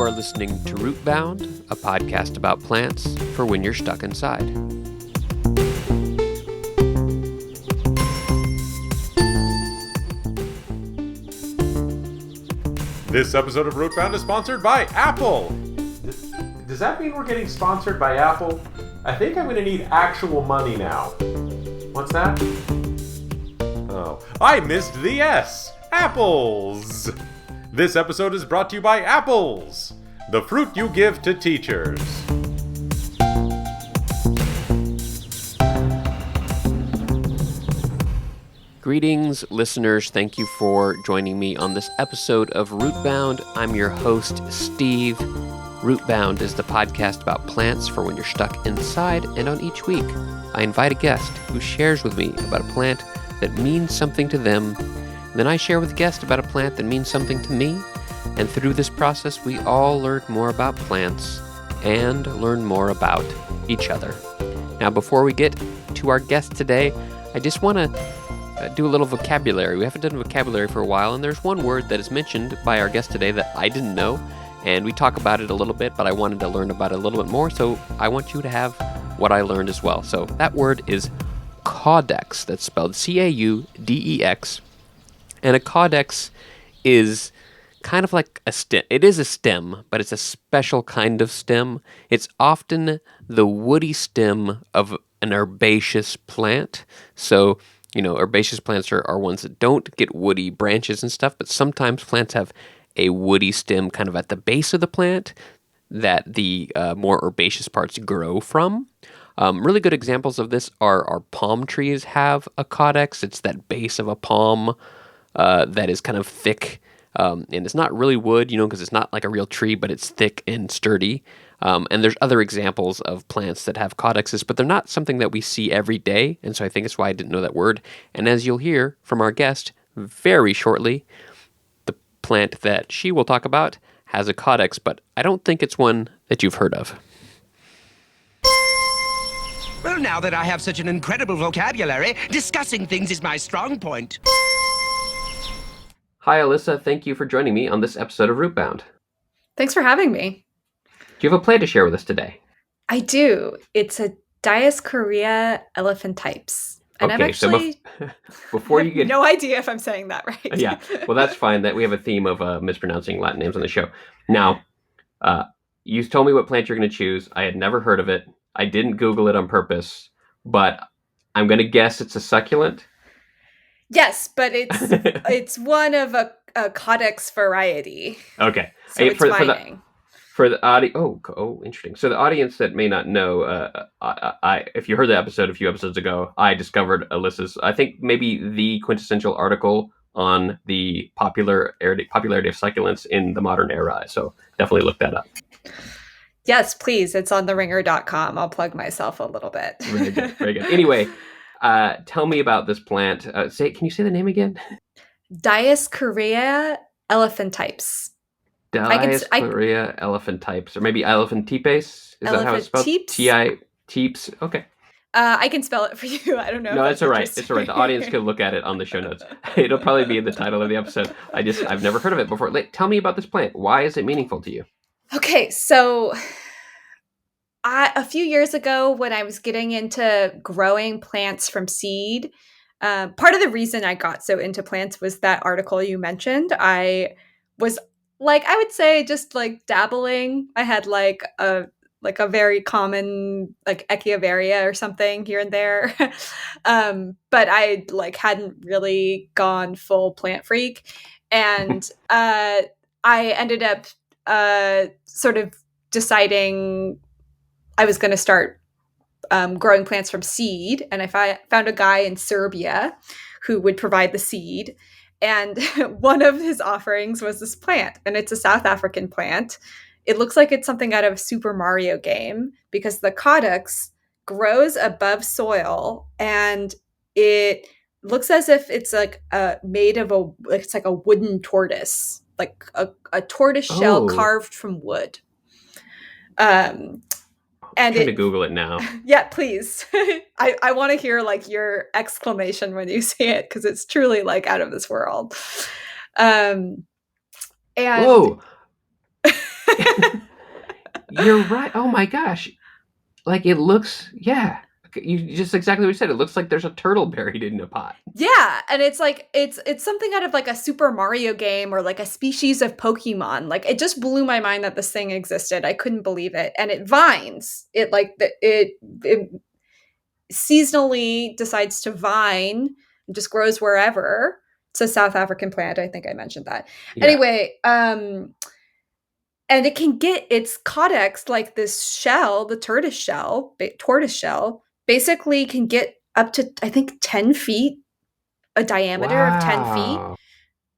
are listening to Rootbound, a podcast about plants for when you're stuck inside. This episode of Rootbound is sponsored by Apple. Does that mean we're getting sponsored by Apple? I think I'm going to need actual money now. What's that? Oh, I missed the S. Apples. This episode is brought to you by apples, the fruit you give to teachers. Greetings, listeners. Thank you for joining me on this episode of Rootbound. I'm your host, Steve. Rootbound is the podcast about plants for when you're stuck inside, and on each week, I invite a guest who shares with me about a plant that means something to them. Then I share with a guest about a plant that means something to me, and through this process, we all learn more about plants and learn more about each other. Now, before we get to our guest today, I just want to do a little vocabulary. We haven't done vocabulary for a while, and there's one word that is mentioned by our guest today that I didn't know, and we talk about it a little bit, but I wanted to learn about it a little bit more, so I want you to have what I learned as well. So that word is caudex. That's spelled C-A-U-D-E-X. And a caudex is kind of like a stem. It is a stem, but it's a special kind of stem. It's often the woody stem of an herbaceous plant. So, herbaceous plants are ones that don't get woody branches and stuff, but sometimes plants have a woody stem kind of at the base of the plant that the more herbaceous parts grow from. Really good examples of this are palm trees have a caudex. It's that base of a palm that is kind of thick, and it's not really wood, because it's not like a real tree, but it's thick and sturdy. And there's other examples of plants that have caudexes, but they're not something that we see every day, and so I think that's why I didn't know that word. And as you'll hear from our guest very shortly, the plant that she will talk about has a caudex, but I don't think it's one that you've heard of. Well, now that I have such an incredible vocabulary, discussing things is my strong point. Hi, Alyssa. Thank you for joining me on this episode of Rootbound. Thanks for having me. Do you have a plant to share with us today? I do. It's a Dioscorea elephantipes. And okay, I'm actually so before you get... no idea if I'm saying that right. Yeah, well, that's fine. That we have a theme of mispronouncing Latin names on the show. Now, you told me what plant you're going to choose. I had never heard of it. I didn't Google it on purpose, but I'm going to guess it's a succulent. Yes, but it's one of a caudex variety. Okay. So it's mining. For the audio, interesting. So the audience that may not know, if you heard the episode a few episodes ago, I discovered Alyssa's, I think maybe the quintessential article on the popularity of succulents in the modern era. So definitely look that up. Yes, please. It's on theringer.com. I'll plug myself a little bit. Very good. Very good. Anyway, tell me about this plant. Can you say the name again? Dioscorea elephantipes. Dioscorea elephantipes, or maybe elephantipes. Is that how it's spelled? T-I-teeps. Okay. I can spell it for you. I don't know. No, it's all right. It's all right. The audience can look at it on the show notes. It'll probably be in the title of the episode. I've never heard of it before. Tell me about this plant. Why is it meaningful to you? Okay, so a few years ago when I was getting into growing plants from seed, part of the reason I got so into plants was that article you mentioned. I was I would say just dabbling. I had a very common Echeveria or something here and there. But I hadn't really gone full plant freak. And I ended up sort of deciding I was going to start growing plants from seed. And I found a guy in Serbia who would provide the seed. And one of his offerings was this plant. And it's a South African plant. It looks like it's something out of a Super Mario game because the caudex grows above soil and it looks as if it's made of it's like a wooden tortoise, like a tortoise shell carved from wood. I'm trying to Google it now. Yeah, please. I want to hear your exclamation when you see it because it's truly out of this world. And whoa. You're right. Oh my gosh. Like it looks, yeah. You just exactly what you said. It looks like there's a turtle buried in a pot. Yeah, and it's like it's something out of like a Super Mario game or like a species of Pokemon. Like it just blew my mind that this thing existed. I couldn't believe it. And it vines. It seasonally decides to vine and just grows wherever. It's a South African plant. I think I mentioned that. Yeah. Anyway, and it can get its codex, like this shell, the tortoise shell, basically can get up to I think 10 feet, a diameter of 10 feet. Wow.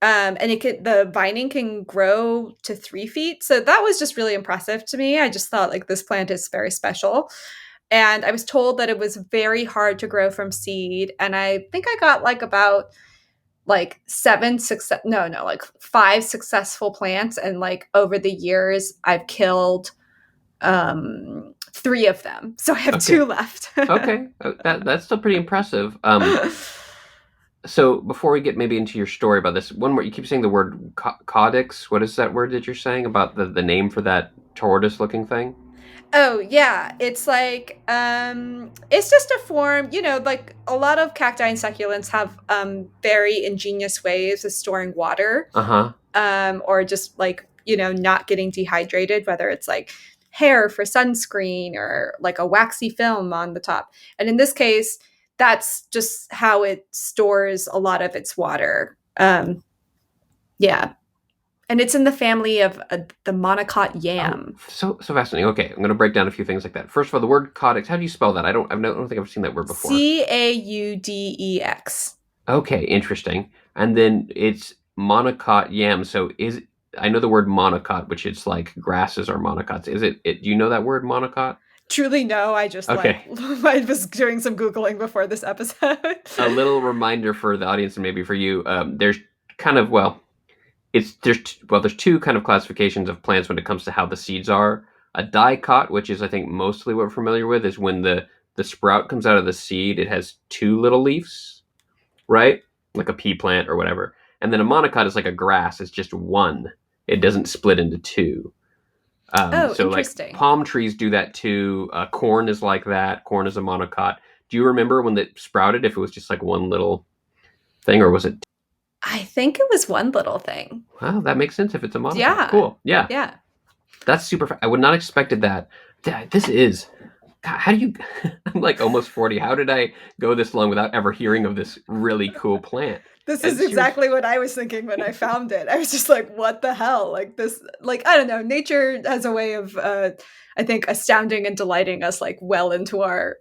And the vining can grow to 3 feet. So that was just really impressive to me. I just thought like this plant is very special. And I was told that it was very hard to grow from seed. And I think I got like about like like 5 successful plants. And like over the years, I've killed 3 of them. So I have Okay. 2 left. Okay. That's still pretty impressive. So before we get maybe into your story about this, one more, you keep saying the word codex. What is that word that you're saying about the name for that tortoise looking thing? Oh yeah, it's like it's just a form, like a lot of cacti and succulents have very ingenious ways of storing water, Uh-huh. or just like, not getting dehydrated, whether it's like hair for sunscreen or like a waxy film on the top. And in this case, that's just how it stores a lot of its water. Yeah. And it's in the family of the monocot Oh, yam. so fascinating. Okay, I'm going to break down a few things like that. First of all, the word codex. How do you spell that? I don't think I've seen that word before. Caudex. Okay, interesting. And then it's monocot yam. So I know the word monocot, which it's like grasses are monocots. Is it do you know that word monocot? Truly, no. I just Okay. I was doing some Googling before this episode. A little reminder for the audience and maybe for you. There's kind of, well, there's 2 kind of classifications of plants when it comes to how the seeds are. A dicot, which is I think mostly what we're familiar with, is when the sprout comes out of the seed, it has 2 little leaves, right? Like a pea plant or whatever. And then a monocot is like a grass. It's just one. It doesn't split into 2. Oh, So like interesting. palm trees do that too. Corn is like that. Corn is a monocot. Do you remember when it sprouted? If it was just like one little thing, or was it? I think it was one little thing. Well, that makes sense if it's a monocot. Yeah. Cool. Yeah. Yeah. That's super. I would not expected that. This is. God, how do you? I'm like almost 40. How did I go this long without ever hearing of this really cool plant? This And is exactly what I was thinking when I found it. I was just like, what the hell? Like this, like, I don't know. Nature has a way of, I think, astounding and delighting us like well into our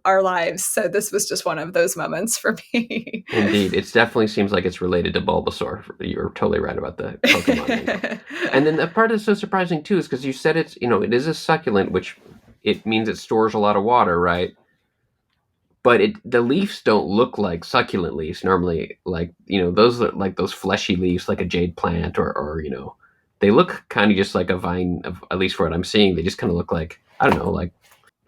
lives. So this was just one of those moments for me. Indeed, it definitely seems like it's related to Bulbasaur. You're totally right about the Pokemon. And then the part that's so surprising too is because you said it is a succulent, which it means it stores a lot of water, right? But the leaves don't look like succulent leaves normally. Like those are like those fleshy leaves, like a jade plant, or they look kind of just like a vine. At least for what I'm seeing, they just kind of look like, I don't know, like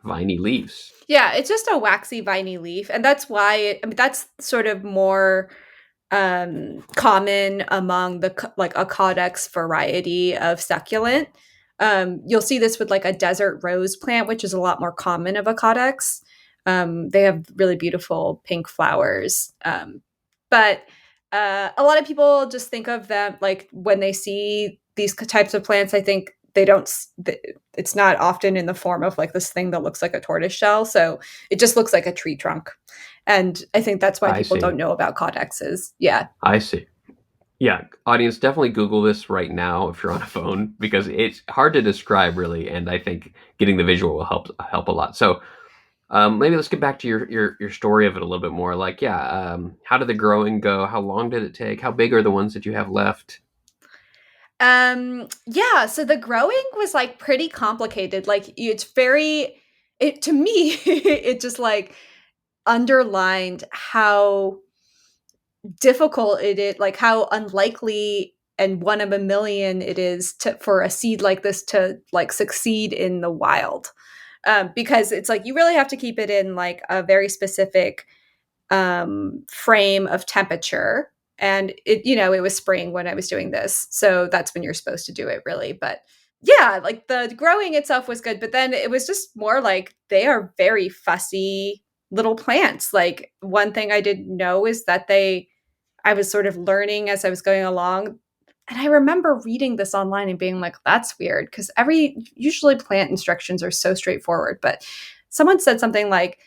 viney leaves. Yeah, it's just a waxy, viney leaf, and that's why that's sort of more common among like a Caudex variety of succulent. You'll see this with like a desert rose plant, which is a lot more common of a Caudex. They have really beautiful pink flowers. But a lot of people just think of them like when they see these types of plants, I think they don't, it's not often in the form of like this thing that looks like a tortoise shell. So it just looks like a tree trunk. And I think that's why I people see. don't know about codexes. Yeah. I see. Yeah, audience, definitely Google this right now if you're on a phone because it's hard to describe really, and I think getting the visual will help a lot. So maybe let's get back to your story of it a little bit more. Like, yeah, how did the growing go? How long did it take? How big are the ones that you have left? Yeah, so the growing was like pretty complicated. Like it to me it just like underlined how difficult it is, like how unlikely and one of a million it is for a seed like this to like succeed in the wild. Because it's like you really have to keep it in like a very specific frame of temperature. And it was spring when I was doing this. So that's when you're supposed to do it really. But yeah, like the growing itself was good, but then it was just more like they are very fussy little plants. Like one thing I didn't know is that I was sort of learning as I was going along. And I remember reading this online and being like, that's weird because usually plant instructions are so straightforward. But someone said something like,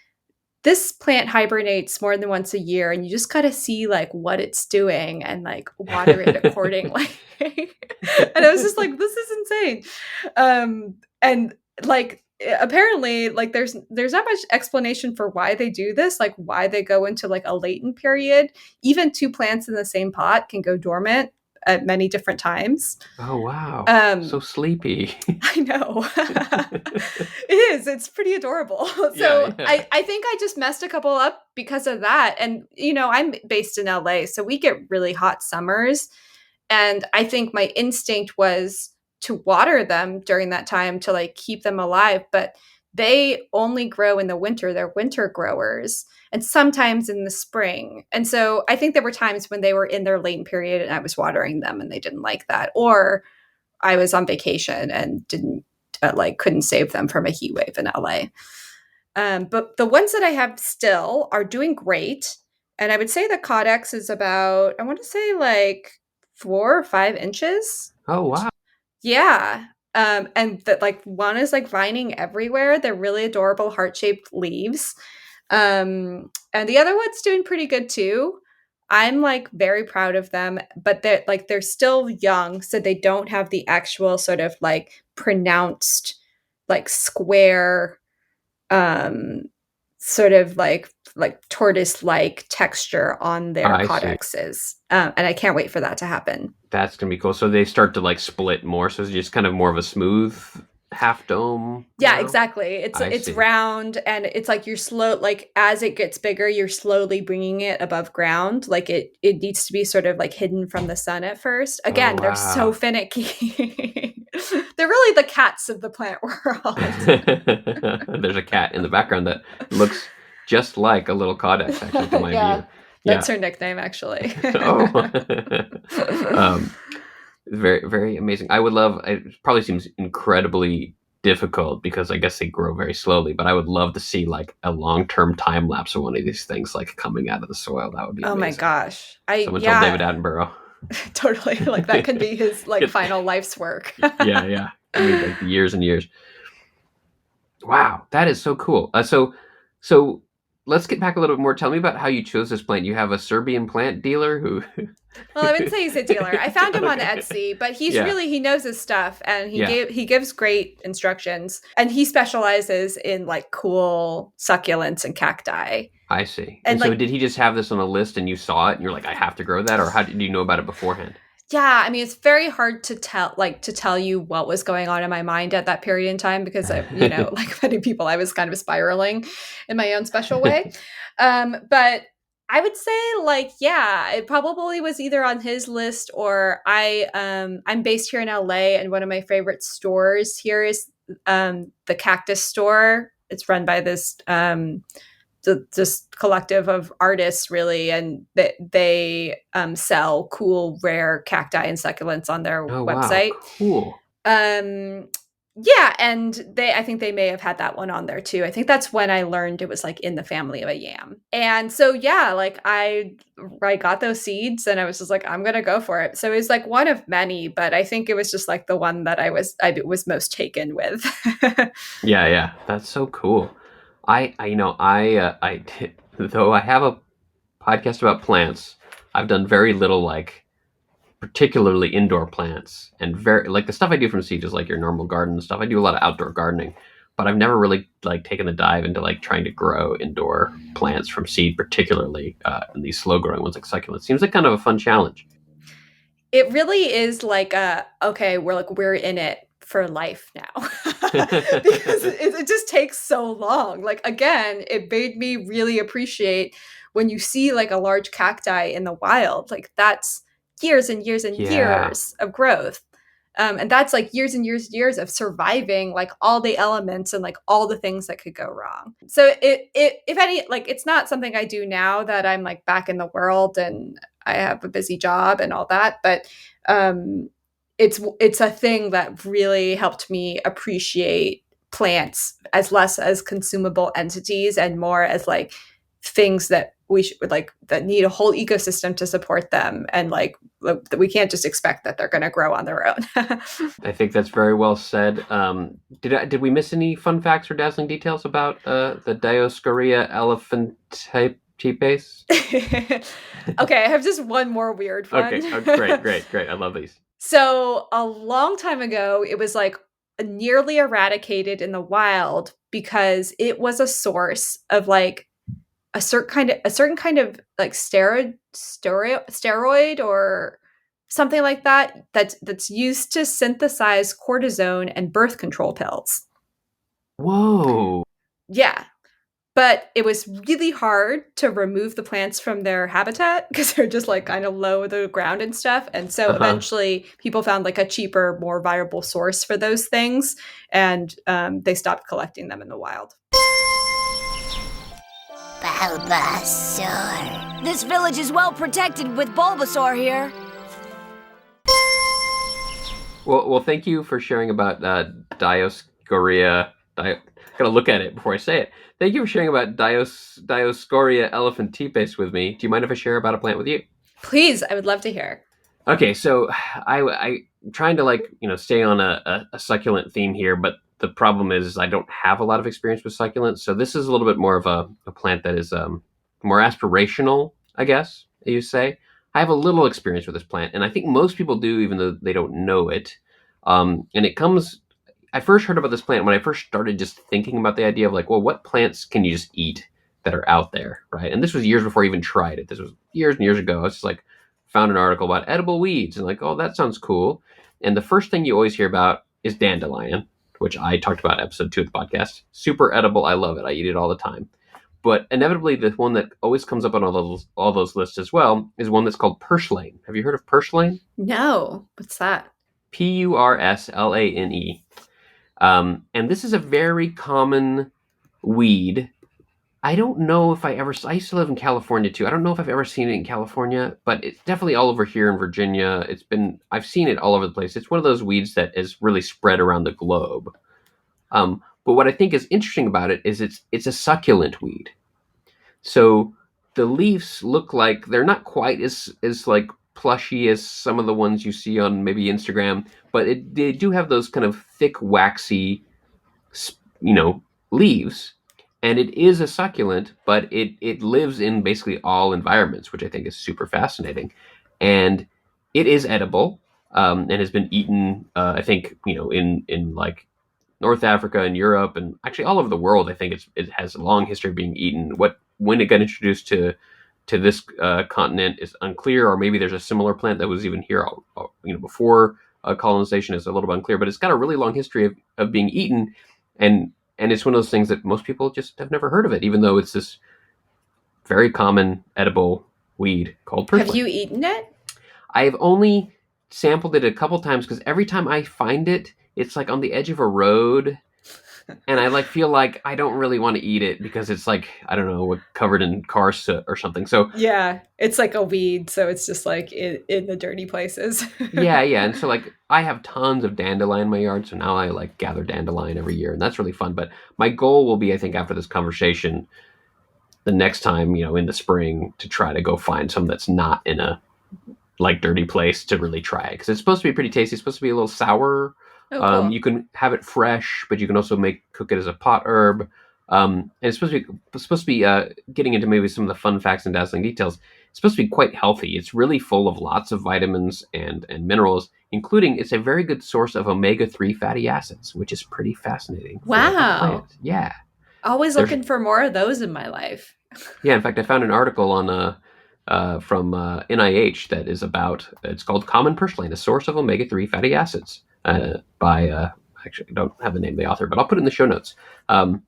this plant hibernates more than once a year and you just got to see like what it's doing and like water it accordingly. And I was just like, this is insane. And like apparently like there's not much explanation for why they do this, like why they go into like a latent period. Even two plants in the same pot can go dormant at many different times. Oh, wow. So Um, sleepy. I know. It is. It's pretty adorable. So Yeah, yeah. I think I just messed a couple up because of that. And, you know, I'm based in LA, so we get really hot summers. And I think my instinct was to water them during that time to like keep them alive. But they only grow in the winter. They're winter growers and sometimes in the spring. And so I think there were times when they were in their latent period and I was watering them and they didn't like that. Or I was on vacation and didn't like couldn't save them from a heat wave in LA. But the ones that I have still are doing great. And I would say the Codex is about, I want to say like 4 or 5 inches. Oh, wow. Yeah. And that like one is like vining everywhere. They're really adorable heart-shaped leaves. And the other one's doing pretty good too. I'm like very proud of them, but they're still young, so they don't have the actual sort of like pronounced like square um sort of like tortoise like texture on their I see. codexes. And I can't wait for that to happen. That's gonna be cool. So they start to like split more. So it's just kind of more of a smooth half dome Yeah, now. exactly. I It's see. round and it's like you're slow like as it gets bigger, you're slowly bringing it above ground. Like it needs to be sort of like hidden from the sun at first. Oh, Again, they're so wow. finicky. They're really the cats of the plant world. There's a cat in the background that looks just like a little Codex, actually, to my Yeah, view. that's Yeah. her nickname actually. Oh. um, very, very amazing. I would love, it probably seems incredibly difficult because I guess they grow very slowly, but I would love to see like a long-term time lapse of one of these things like coming out of the soil. That would be Oh my amazing. gosh. Someone told David Yeah, Attenborough. totally. Like that could be his like Get- final life's work. yeah, yeah. I mean, like years and years. Wow, that is so cool. So let's get back a little bit more. Tell me about how you chose this plant. You have a Serbian plant dealer who. Well, I wouldn't say he's a dealer. I found him on Okay. Etsy, but Yeah, he knows his stuff and yeah, he gives great instructions and he specializes in like cool succulents and cacti. I see. And And so, like did he just have this on a list, and you saw it, and you're like, I have to grow that, or how did you know about it beforehand? yeah, I mean it's very hard to tell you what was going on in my mind at that period in time because I, you know, like many people I was kind of spiraling in my own special way. But I would say like yeah, it probably was either on his list or I'm based here in LA and one of my favorite stores here is the Cactus Store. It's run by this collective of artists really and they sell cool rare cacti and succulents on their Oh, wow, website. cool. um yeah, and I think they may have had that one on there too. I think that's when I learned it was like in the family of a yam. And so yeah, like I got those seeds and I was just like I'm gonna go for it. So it was like one of many, but I think it was just like the one that I was most taken with. Yeah, yeah, that's so cool. I though I have a podcast about plants, I've done very little like particularly indoor plants and very like the stuff I do from seed is like your normal garden stuff. I do a lot of outdoor gardening, but I've never really like taken the dive into like trying to grow indoor plants from seed, particularly in these slow growing ones like succulents. Seems like kind of a fun challenge. It really is like okay, we're in it for life now. Because it just takes so long. Like again, it made me really appreciate when you see like a large cacti in the wild. Like that's years and years and Yeah, years of growth. And that's like years and years and years of surviving like all the elements and like all the things that could go wrong. So it if any like it's not something I do now that I'm like back in the world and I have a busy job and all that, but um it's a thing that really helped me appreciate plants as less as consumable entities and more as like things that we should like that need a whole ecosystem to support them, and like that we can't just expect that they're going to grow on their own. I think that's very well said. Did we miss any fun facts or dazzling details about the Dioscorea elephantipes? Okay, I have just one more weird one. Okay, oh, great. I love these. So a long time ago, it was like nearly eradicated in the wild because it was a source of like a certain kind of like steroid or something like that that's used to synthesize cortisone and birth control pills. Whoa. Yeah. But it was really hard to remove the plants from their habitat because they're just like kind of low to the ground and stuff. And so eventually people found like a cheaper, more viable source for those things. And they stopped collecting them in the wild. Bulbasaur. This village is well protected with Bulbasaur here. Well, thank you for sharing about Dioscorea. Gotta look at it before I say it. Thank you for sharing about Dioscorea elephantipes with me. Do you mind if I share about a plant with you? Please, I would love to hear. Okay, so I'm trying to stay on a succulent theme here, but the problem is I don't have a lot of experience with succulents. So this is a little bit more of a plant that is more aspirational, I guess you say. I have a little experience with this plant, and I think most people do, even though they don't know it. And it comes. I first heard about this plant when I first started just thinking about the idea of like, well, what plants can you just eat that are out there, right? And this was years before I even tried it. This was years and years ago. I was just like, found an article about edible weeds and like, oh, that sounds cool. And the first thing you always hear about is dandelion, which I talked about in episode 2 of the podcast. Super edible. I love it. I eat it all the time. But inevitably, the one that always comes up on all those lists as well is one that's called Purslane. Have you heard of Purslane? No. What's that? Purslane. And this is a very common weed. I don't know if I used to live in California too. I don't know if I've ever seen it in California, but it's definitely all over here in Virginia. I've seen it all over the place. It's one of those weeds that is really spread around the globe. But what I think is interesting about it is it's a succulent weed. So the leaves look like they're not quite as like plushy as some of the ones you see on maybe Instagram, but they do have those kind of thick, waxy, leaves. And it is a succulent, but it lives in basically all environments, which I think is super fascinating. And it is edible, and has been eaten, I think, in like North Africa and Europe, and actually all over the world. I think it has a long history of being eaten. When it got introduced to this continent is unclear, or maybe there's a similar plant that was even here, before colonization is a little bit unclear. But it's got a really long history of being eaten, and it's one of those things that most people just have never heard of it, even though it's this very common edible weed called purslane. Have you eaten it? I've only sampled it a couple times because every time I find it, it's like on the edge of a road. And I feel like I don't really want to eat it because it's like, I don't know, covered in car soot or something. So yeah, it's like a weed. So it's just like in the dirty places. yeah. And so I have tons of dandelion in my yard. So now I gather dandelion every year, and that's really fun. But my goal will be, I think, after this conversation, the next time, in the spring, to try to go find some that's not in a dirty place to really try it. Because it's supposed to be pretty tasty. It's supposed to be a little sour. Oh, cool. You can have it fresh, but you can also cook it as a pot herb. And it's supposed to be getting into maybe some of the fun facts and dazzling details. It's supposed to be quite healthy. It's really full of lots of vitamins and minerals, including it's a very good source of omega-3 fatty acids, which is pretty fascinating. Wow. Yeah. Always looking for more of those in my life. Yeah. In fact, I found an article on from NIH that is it's called Common Purslane, a source of omega-3 fatty acids. By actually, I don't have the name of the author, but I'll put it in the show notes. So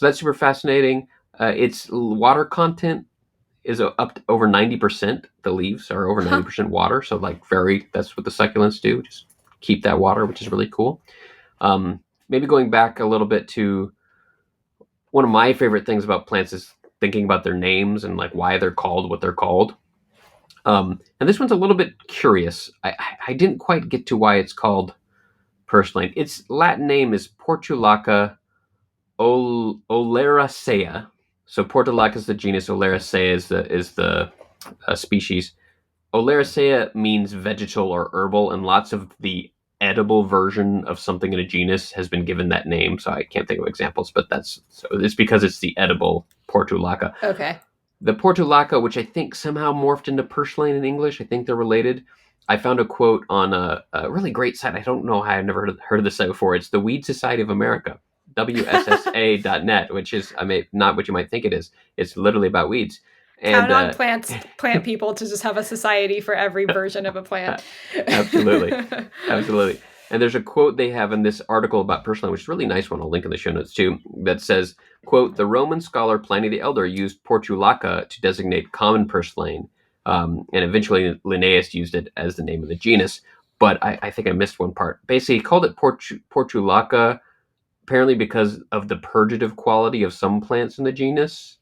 that's super fascinating. Its water content is up to over 90%. The leaves are over 90% water. So that's what the succulents do. Just keep that water, which is really cool. Maybe going back a little bit to one of my favorite things about plants is thinking about their names and why they're called what they're called. And this one's a little bit curious. I didn't quite get to why it's called purslane. Its Latin name is Portulaca oleracea. So Portulaca is the genus, oleracea is the species. Oleracea means vegetal or herbal, and lots of the edible version of something in a genus has been given that name. So I can't think of examples, but it's because it's the edible Portulaca. Okay. The Portulaca, which I think somehow morphed into purslane in English, I think they're related. I found a quote on a really great site. I don't know how I've never heard of this site before. It's the Weed Society of America, WSSA.net, which is not what you might think it is. It's literally about weeds. And, count on plant people to just have a society for every version of a plant. Absolutely. Absolutely. And there's a quote they have in this article about purslane, which is a really nice one. I'll link in the show notes too, that says, quote, the Roman scholar Pliny the Elder used Portulaca to designate common purslane, and eventually Linnaeus used it as the name of the genus. But I think I missed one part. Basically, he called it Portulaca apparently because of the purgative quality of some plants in the genus.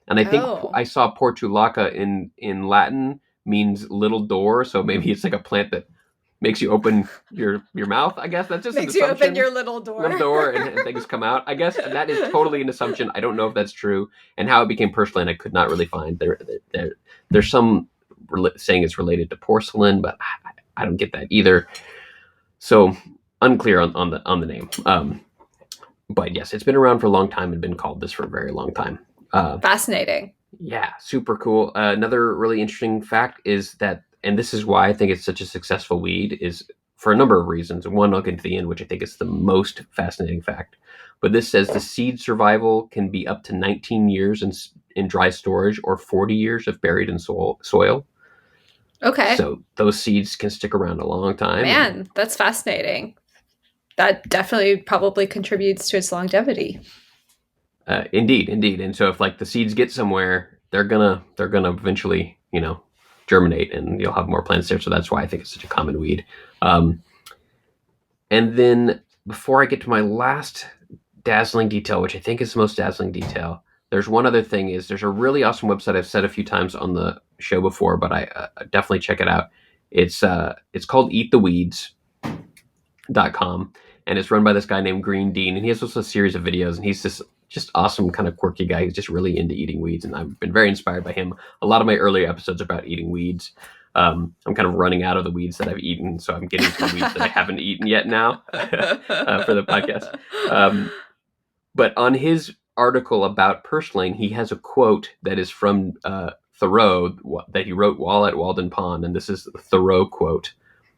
And I think I saw Portulaca in Latin means little door, so maybe it's like a plant that makes you open your mouth. I guess that's just makes an assumption. You open your little door, and things come out. I guess that is totally an assumption. I don't know if that's true, and how it became purslane I could not really find. There's some saying it's related to porcelain, but I don't get that either. So unclear on the name. But yes, it's been around for a long time and been called this for a very long time. Fascinating. Yeah, super cool. Another really interesting fact is that, and this is why I think it's such a successful weed, is for a number of reasons. One, I'll get to the end, which I think is the most fascinating fact. But this says the seed survival can be up to 19 years in dry storage or 40 years if buried in soil. Okay. So those seeds can stick around a long time. Man, that's fascinating. That definitely probably contributes to its longevity. Indeed. And so if like the seeds get somewhere, they're gonna eventually, germinate, and you'll have more plants there. So that's why I think it's such a common weed. And then before I get to my last dazzling detail, which I think is the most dazzling detail, there's one other thing. Is there's a really awesome website I've said a few times on the show before, but I definitely check it out. It's called eattheweeds.com, and it's run by this guy named Green Dean, and he has also a series of videos, and he's this just awesome kind of quirky guy who's just really into eating weeds, and I've been very inspired by him. A lot of my earlier episodes are about eating weeds. I'm kind of running out of the weeds that I've eaten, so I'm getting to the weeds that I haven't eaten yet now for the podcast. But on his article about purslane, he has a quote that is from Thoreau that he wrote while at Walden Pond, and this is the Thoreau quote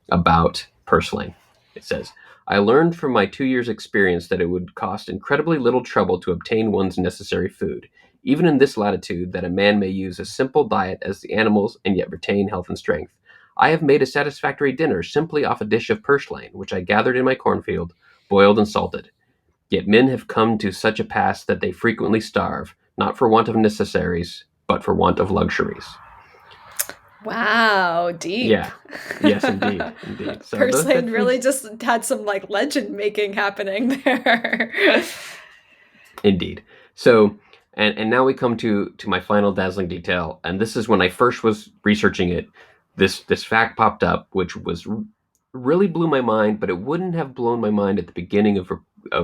about purslane. It says, I learned from my 2 years' experience that it would cost incredibly little trouble to obtain one's necessary food, even in this latitude, that a man may use a simple diet as the animals and yet retain health and strength. I have made a satisfactory dinner simply off a dish of purslane, which I gathered in my cornfield, boiled and salted. Yet men have come to such a pass that they frequently starve, not for want of necessaries, but for want of luxuries. Wow, deep. Yeah. Yes, indeed. So Purslane really just had some like legend making happening there. Indeed. So, and now we come to my final dazzling detail, and this is when I first was researching it. This fact popped up, which was really blew my mind, but it wouldn't have blown my mind at the beginning of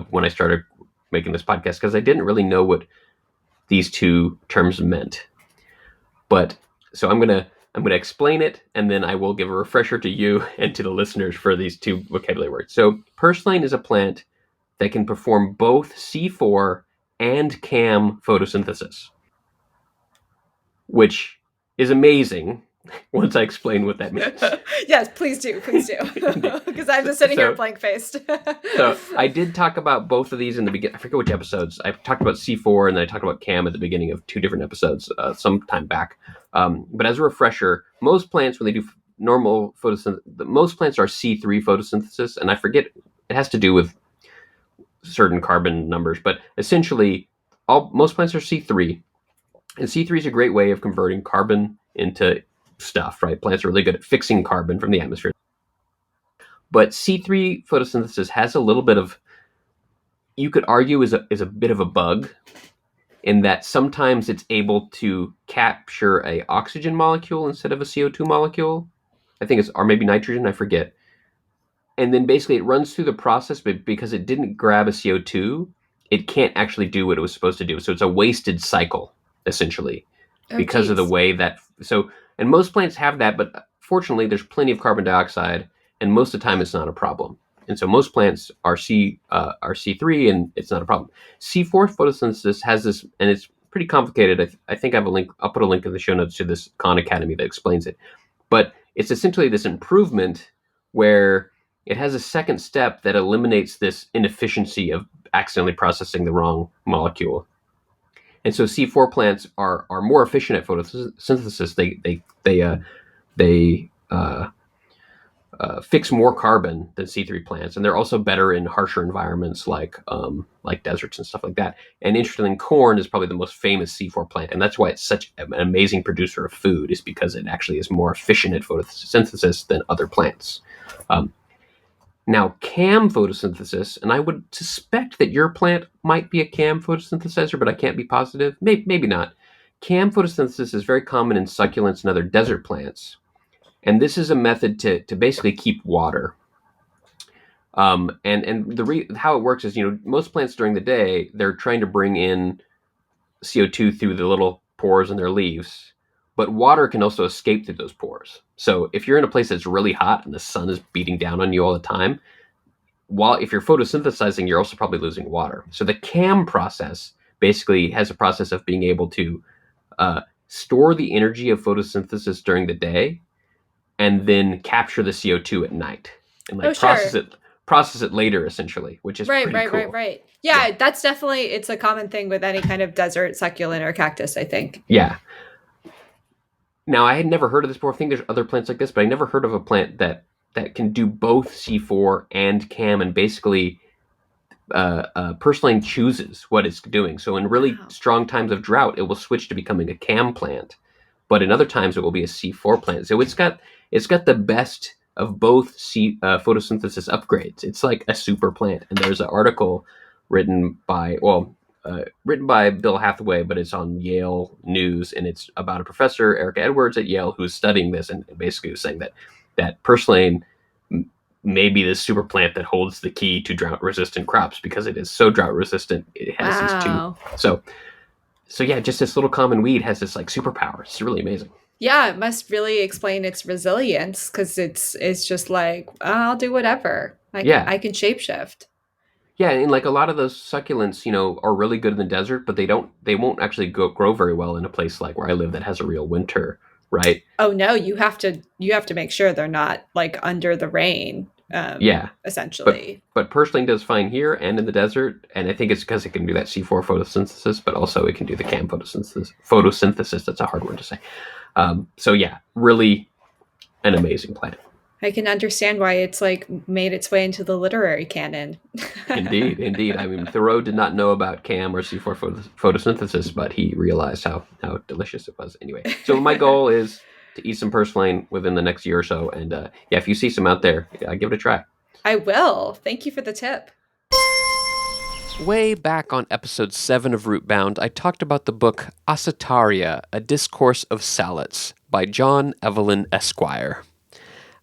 when I started making this podcast, because I didn't really know what these two terms meant. But so I'm gonna explain it, and then I will give a refresher to you and to the listeners for these two vocabulary words. So purslane is a plant that can perform both C4 and CAM photosynthesis, which is amazing once I explain what that means. Yes, please do. Because I'm just sitting here blank-faced. So I did talk about both of these in the beginning. I forget which episodes. I talked about C4 and then I talked about CAM at the beginning of two different episodes some time back. But as a refresher, most plants, when they do normal photosynthesis, most plants are C3 photosynthesis, and I forget, it has to do with certain carbon numbers, but essentially most plants are C3, and C3 is a great way of converting carbon into stuff, right? Plants are really good at fixing carbon from the atmosphere. But C3 photosynthesis has a little bit of, you could argue, is a bit of a bug, in that sometimes it's able to capture a oxygen molecule instead of a CO2 molecule. I think it's, or maybe nitrogen, I forget. And then basically it runs through the process, but because it didn't grab a CO2, it can't actually do what it was supposed to do. So it's a wasted cycle, essentially, Oh, because of the geez. way that, and most plants have that, but fortunately there's plenty of carbon dioxide, and most of the time it's not a problem. And so most plants are C3, and it's not a problem. C4 photosynthesis has this, and it's pretty complicated. I think I have a link. I'll put a link in the show notes to this Khan Academy that explains it. But it's essentially this improvement where it has a second step that eliminates this inefficiency of accidentally processing the wrong molecule. And so C4 plants are more efficient at photosynthesis. They fix more carbon than C3 plants, and they're also better in harsher environments like deserts and stuff like that. And interestingly, corn is probably the most famous C4 plant, and that's why it's such an amazing producer of food, is because it actually is more efficient at photosynthesis than other plants. Now, CAM photosynthesis, and I would suspect that your plant might be a CAM photosynthesizer, but I can't be positive. Maybe not. CAM photosynthesis is very common in succulents and other desert plants. And this is a method to basically keep water. And how it works is, most plants during the day, they're trying to bring in CO2 through the little pores in their leaves, but water can also escape through those pores. So if you're in a place that's really hot and the sun is beating down on you all the time, if you're photosynthesizing, you're also probably losing water. So the CAM process basically has a process of being able to store the energy of photosynthesis during the day, and then capture the CO2 at night, and process it later, essentially, which is pretty cool. Right. Yeah, that's definitely, it's a common thing with any kind of desert succulent or cactus, I think. Yeah. Now, I had never heard of this before. I think there's other plants like this, but I never heard of a plant that can do both C4 and CAM, and basically Purslane chooses what it's doing. So in really strong times of drought, it will switch to becoming a CAM plant, but in other times it will be a C4 plant. So it's got the best of both photosynthesis upgrades. It's like a super plant. And there's an article written by Bill Hathaway, but it's on Yale News, and it's about a professor, Erica Edwards at Yale, who's studying this, and basically was saying that Purslane may be this super plant that holds the key to drought-resistant crops, because it is so drought-resistant. It has these two. So yeah, just this little common weed has this like superpower. It's really amazing. Yeah, it must really explain its resilience, because it's just like, I'll do whatever. I can shapeshift. Yeah, and like a lot of those succulents, are really good in the desert, but they won't actually grow very well in a place like where I live that has a real winter, right? Oh no, you have to make sure they're not like under the rain. Essentially. But Purslane does fine here and in the desert, and I think it's because it can do that C4 photosynthesis, but also it can do the CAM photosynthesis. That's a hard word to say. So yeah, really an amazing plant. I can understand why it's like made its way into the literary canon. Indeed. I mean, Thoreau did not know about CAM or C4 photosynthesis, but he realized how delicious it was. Anyway, so my goal is to eat some Purslane within the next year or so. And if you see some out there, give it a try. I will. Thank you for the tip. Way back on episode 7 of Rootbound, I talked about the book Acetaria, A Discourse of Salads by John Evelyn Esquire.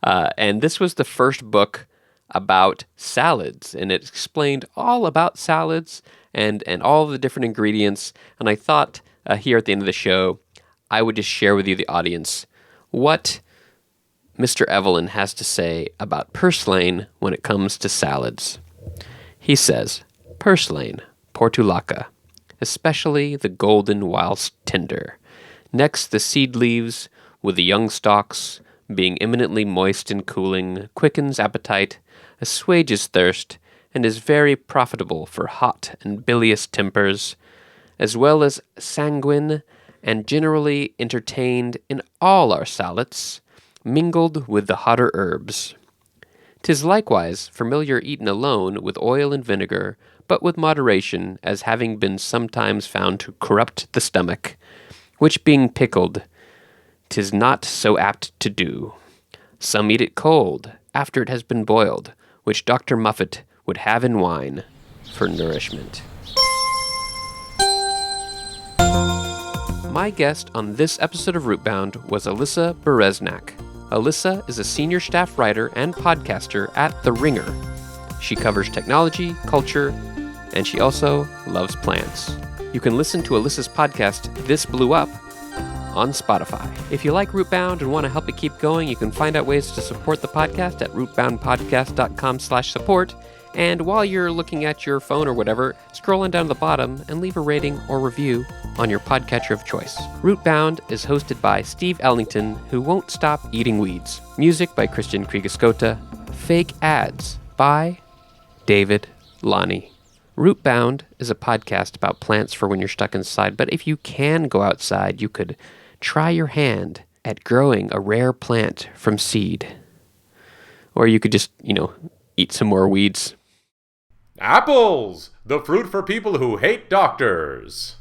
And this was the first book about salads, and it explained all about salads and all the different ingredients. And I thought here at the end of the show, I would just share with you, the audience, what Mr. Evelyn has to say about Purslane when it comes to salads. He says, Purslane, portulaca, especially the golden whilst tender. Next, the seed leaves with the young stalks, being eminently moist and cooling, quickens appetite, assuages thirst, and is very profitable for hot and bilious tempers, as well as sanguine and generally entertained in all our salads, mingled with the hotter herbs. 'Tis likewise familiar eaten alone with oil and vinegar, but with moderation, as having been sometimes found to corrupt the stomach, which being pickled, 'tis not so apt to do. Some eat it cold, after it has been boiled, which Dr. Muffet would have in wine for nourishment. My guest on this episode of Rootbound was Alyssa Bereznak. Alyssa is a senior staff writer and podcaster at The Ringer. She covers technology, culture, and she also loves plants. You can listen to Alyssa's podcast, This Blew Up, on Spotify. If you like Rootbound and want to help it keep going, you can find out ways to support the podcast at rootboundpodcast.com/support. And while you're looking at your phone or whatever, scroll on down to the bottom and leave a rating or review on your podcatcher of choice. Rootbound is hosted by Steve Ellington, who won't stop eating weeds. Music by Christian Kriegescota. Fake ads by David Lonnie. Rootbound is a podcast about plants for when you're stuck inside, but if you can go outside, you could try your hand at growing a rare plant from seed. Or you could just, eat some more weeds. Apples! The fruit for people who hate doctors.